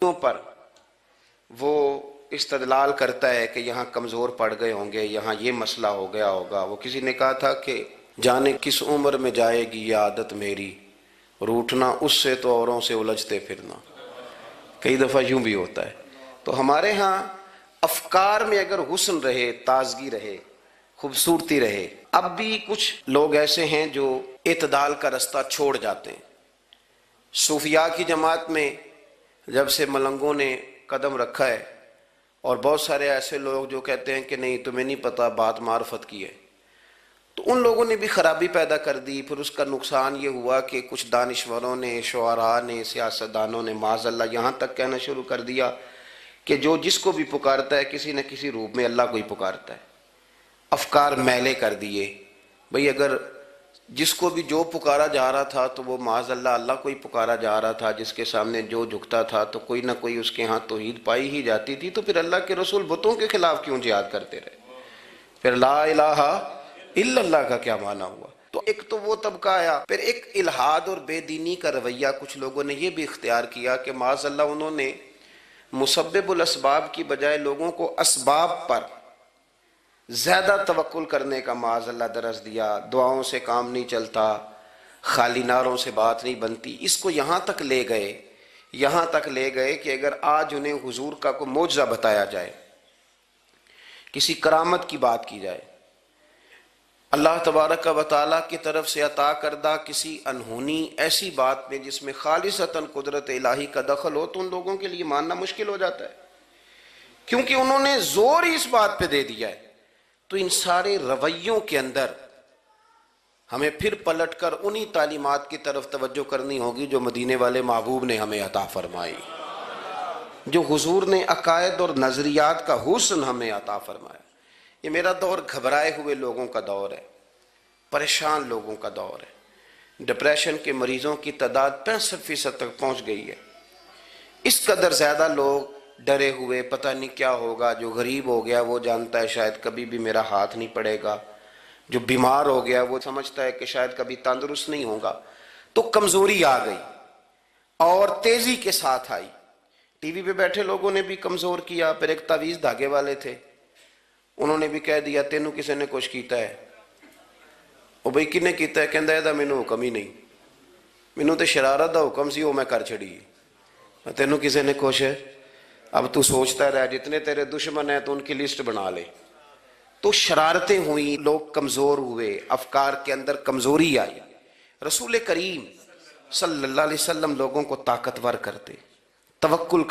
پر وہ استدلال کرتا ہے کہ یہاں کمزور پڑ گئے ہوں گے، یہاں یہ مسئلہ ہو گیا ہوگا۔ وہ کسی نے کہا تھا کہ جانے کس عمر میں جائے گی یہ عادت میری، روٹھنا اس سے تو اوروں سے الجھتے پھرنا۔ کئی دفعہ یوں بھی ہوتا ہے۔ تو ہمارے ہاں افکار میں اگر حسن رہے، تازگی رہے، خوبصورتی رہے۔ اب بھی کچھ لوگ ایسے ہیں جو اعتدال کا رستہ چھوڑ جاتے ہیں۔ صوفیاء کی جماعت میں جب سے ملنگوں نے قدم رکھا ہے، اور بہت سارے ایسے لوگ جو کہتے ہیں کہ نہیں تمہیں نہیں پتہ بات معرفت کی ہے، تو ان لوگوں نے بھی خرابی پیدا کر دی۔ پھر اس کا نقصان یہ ہوا کہ کچھ دانشوروں نے، شعراء نے، سیاستدانوں نے معاذ اللہ یہاں تک کہنا شروع کر دیا کہ جو جس کو بھی پکارتا ہے کسی نہ کسی روپ میں اللہ کو ہی پکارتا ہے۔ افکار میلے کر دیے۔ بھئی اگر جس کو بھی جو پکارا جا رہا تھا تو وہ معاذ اللہ اللہ کو ہی پکارا جا رہا تھا، جس کے سامنے جو جھکتا تھا تو کوئی نہ کوئی اس کے ہاں توحید پائی ہی جاتی تھی، تو پھر اللہ کے رسول بتوں کے خلاف کیوں جہاد کرتے رہے؟ پھر لا الہ الا اللہ کا کیا معنی ہوا؟ تو ایک تو وہ طبقہ آیا، پھر ایک الحاد اور بے دینی کا رویہ کچھ لوگوں نے یہ بھی اختیار کیا کہ معاذ اللہ انہوں نے مسبب الاسباب کی بجائے لوگوں کو اسباب پر زیادہ توکل کرنے کا معاذ اللہ درس دیا۔ دعاؤں سے کام نہیں چلتا، خالی نعروں سے بات نہیں بنتی۔ اس کو یہاں تک لے گئے کہ اگر آج انہیں حضور کا کوئی معجزہ بتایا جائے، کسی کرامت کی بات کی جائے، اللہ تبارک و تعالیٰ کی طرف سے عطا کردہ کسی انہونی ایسی بات میں جس میں خالصتاً قدرت الہی کا دخل ہو، تو ان لوگوں کے لیے ماننا مشکل ہو جاتا ہے، کیونکہ انہوں نے زور ہی اس بات پہ دے دیا ہے۔ تو ان سارے رویوں کے اندر ہمیں پھر پلٹ کر انہی تعلیمات کی طرف توجہ کرنی ہوگی جو مدینے والے محبوب نے ہمیں عطا فرمائی، جو حضور نے عقائد اور نظریات کا حسن ہمیں عطا فرمایا۔ یہ میرا دور گھبرائے ہوئے لوگوں کا دور ہے، پریشان لوگوں کا دور ہے۔ ڈپریشن کے مریضوں کی تعداد 65% تک پہنچ گئی ہے۔ اس قدر زیادہ لوگ ڈرے ہوئے، پتہ نہیں کیا ہوگا۔ جو غریب ہو گیا وہ جانتا ہے شاید کبھی بھی میرا ہاتھ نہیں پڑے گا، جو بیمار ہو گیا وہ سمجھتا ہے کہ شاید کبھی تندرست نہیں ہوگا۔ تو کمزوری آ گئی اور تیزی کے ساتھ آئی۔ ٹی وی پہ بیٹھے لوگوں نے بھی کمزور کیا۔ پھر ایک تعویذ دھاگے والے تھے، انہوں نے بھی کہہ دیا تینوں کسی نے کچھ کیتا ہے۔ او بھئی کنے کیتا ہے؟ کہندا ہے مینوں حکم ہی نہیں، مینوں تے شرارت دا حکم سی وہ میں کر چھڑی، تینوں کسی نے کچھ ہے۔ اب تو سوچتا رہ، جتنے تیرے دشمن ہیں تو ان کی لسٹ بنا لے۔ تو شرارتیں ہوئیں، لوگ کمزور ہوئے، افکار کے اندر کمزوری آئی۔ رسول کریم صلی اللہ علیہ وسلم لوگوں کو طاقتور کرتے، توکل